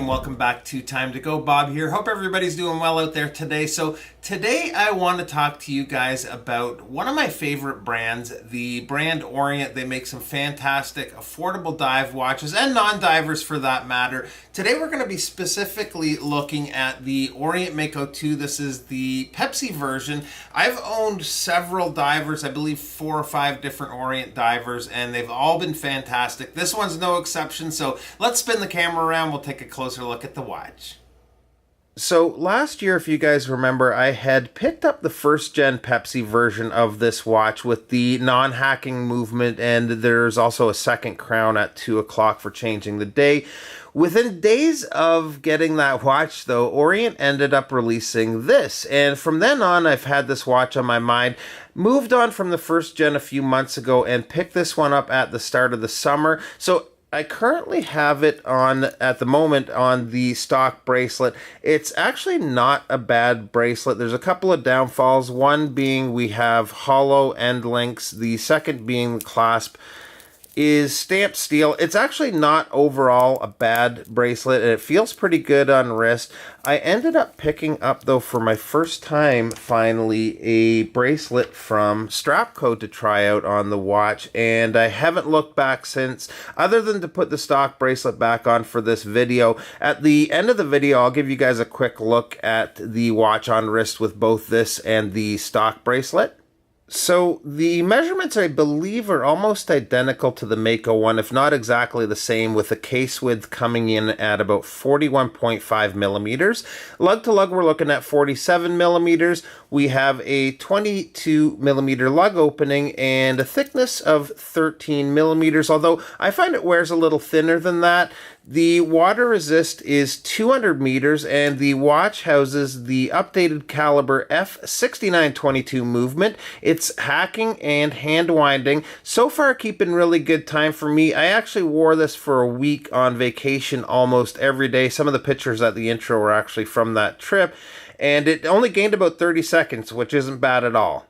and welcome back to Time to Go. Bob here. Hope everybody's doing well out there today. So today I want to talk to you guys about one of my favorite brands, the brand Orient. They make some fantastic affordable dive watches and non-divers for that matter. Today we're going to be specifically looking at the Orient Mako 2. This is the Pepsi version. I've owned several divers, I believe 4 or 5 different Orient divers, and they've all been fantastic. This one's no exception, so let's spin the camera around. We'll take a closer look at the watch. So last year, if you guys remember, I had picked up the first gen Pepsi version of this watch with the non-hacking movement, and there's also a second crown at 2 o'clock for changing the day. Within days of getting that watch, though, Orient ended up releasing this, and from then on, I've had this watch on my mind. Moved on from the first gen a few months ago and picked this one up at the start of the summer. So I currently have it on, at the moment, on the stock bracelet. It's actually not a bad bracelet. There's a couple of downfalls. One being we have hollow end links. The second being the clasp is stamped steel. It's actually not overall a bad bracelet, and it feels pretty good on wrist. I ended up picking up, though, for my first time, finally, a bracelet from Strapcode to try out on the watch, and I haven't looked back since, other than to put the stock bracelet back on for this video. At the end of the video, I'll give you guys a quick look at the watch on wrist with both this and the stock bracelet. So the measurements, I believe, are almost identical to the Mako one, if not exactly the same, with the case width coming in at about 41.5 millimeters. Lug to lug, we're looking at 47 millimeters. We have a 22 millimeter lug opening and a thickness of 13 millimeters, although I find it wears a little thinner than that. The water resist is 200 meters, and the watch houses the updated caliber F6922 movement. It's hacking and hand winding. So far, keeping really good time for me. I actually wore this for a week on vacation almost every day. Some of the pictures at the intro were actually from that trip, and it only gained about 30 seconds, which isn't bad at all.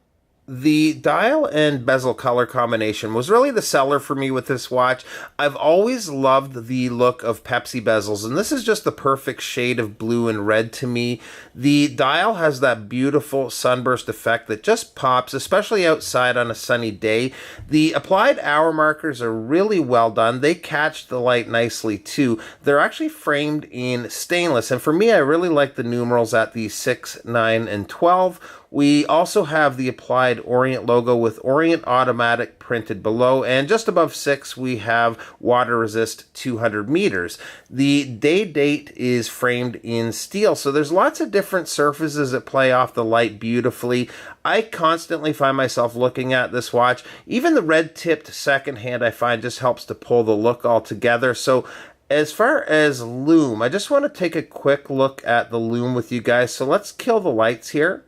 The dial and bezel color combination was really the seller for me with this watch. I've always loved the look of Pepsi bezels, and this is just the perfect shade of blue and red to me. The dial has that beautiful sunburst effect that just pops, especially outside on a sunny day. The applied hour markers are really well done. They catch the light nicely too. They're actually framed in stainless, and for me, I really like the numerals at the 6, 9, and 12. We also have the applied Orient logo with Orient Automatic printed below, and just above 6 we have water resist 200 meters. The day date is framed in steel, so there's lots of different surfaces that play off the light beautifully. I constantly find myself looking at this watch. Even the red tipped second hand I find just helps to pull the look all together. So as far as Lume, I just want to take a quick look at the Lume with you guys. So let's kill the lights here.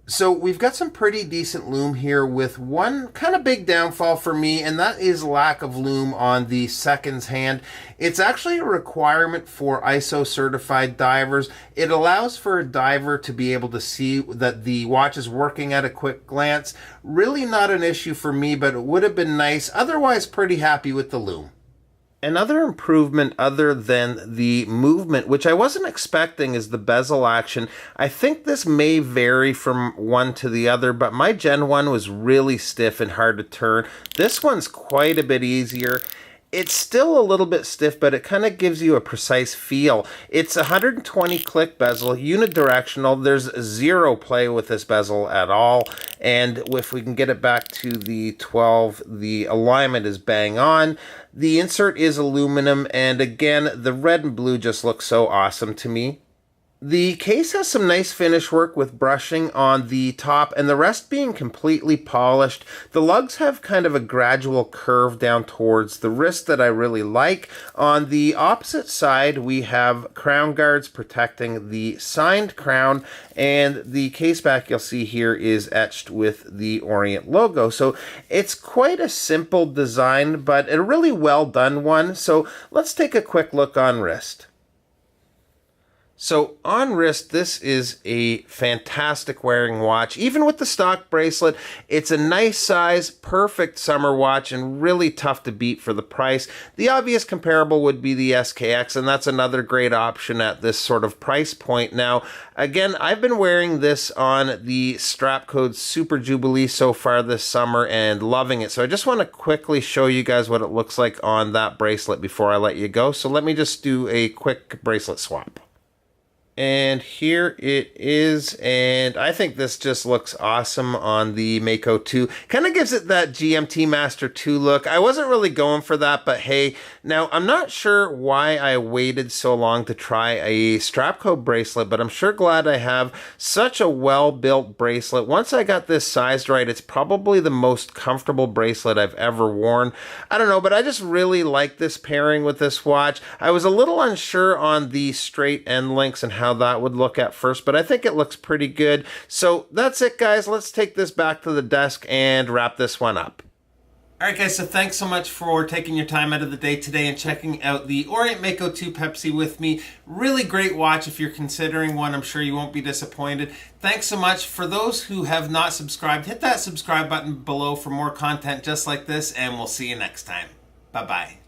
So we've got some pretty decent Lume here with one kind of big downfall for me, and that is lack of Lume on the seconds hand. It's actually a requirement for ISO certified divers. It allows for a diver to be able to see that the watch is working at a quick glance. Really not an issue for me, but it would have been nice. Otherwise, pretty happy with the Lume. Another improvement other than the movement, which I wasn't expecting, is the bezel action. I think this may vary from one to the other, but my Gen 1 was really stiff and hard to turn. This one's quite a bit easier. It's still a little bit stiff, but it kind of gives you a precise feel. It's 120 click bezel, unidirectional. There's zero play with this bezel at all. And if we can get it back to the 12, the alignment is bang on. The insert is aluminum, and again, the red and blue just look so awesome to me. The case has some nice finish work with brushing on the top and the rest being completely polished. The lugs have kind of a gradual curve down towards the wrist that I really like. On the opposite side, we have crown guards protecting the signed crown, and the case back you'll see here is etched with the Orient logo. So it's quite a simple design, but a really well done one. So let's take a quick look on wrist. So on wrist, this is a fantastic wearing watch. Even with the stock bracelet, it's a nice size, perfect summer watch, and really tough to beat for the price. The obvious comparable would be the SKX, and that's another great option at this sort of price point. Now, again, I've been wearing this on the Strapcode Super Jubilee so far this summer and loving it. So I just want to quickly show you guys what it looks like on that bracelet before I let you go. So let me just do a quick bracelet swap. And here it is, and I think this just looks awesome on the Mako 2. Kind of gives it that GMT Master 2 look. I wasn't really going for that, but hey, now I'm not sure why I waited so long to try a Strapcode bracelet, but I'm sure glad I have. Such a well-built bracelet. Once I got this sized right, it's probably the most comfortable bracelet I've ever worn. I don't know, but I just really like this pairing with this watch. I was a little unsure on the straight end links and how that would look at first, but I think it looks pretty good. So that's it, guys. Let's take this back to the desk and wrap this one up. All right, guys, so thanks so much for taking your time out of the day today and checking out the Orient Mako 2 Pepsi with me. Really great watch. If you're considering one, I'm sure you won't be disappointed. Thanks so much. For those who have not subscribed, hit that subscribe button below for more content just like this, and we'll see you next time. Bye-bye.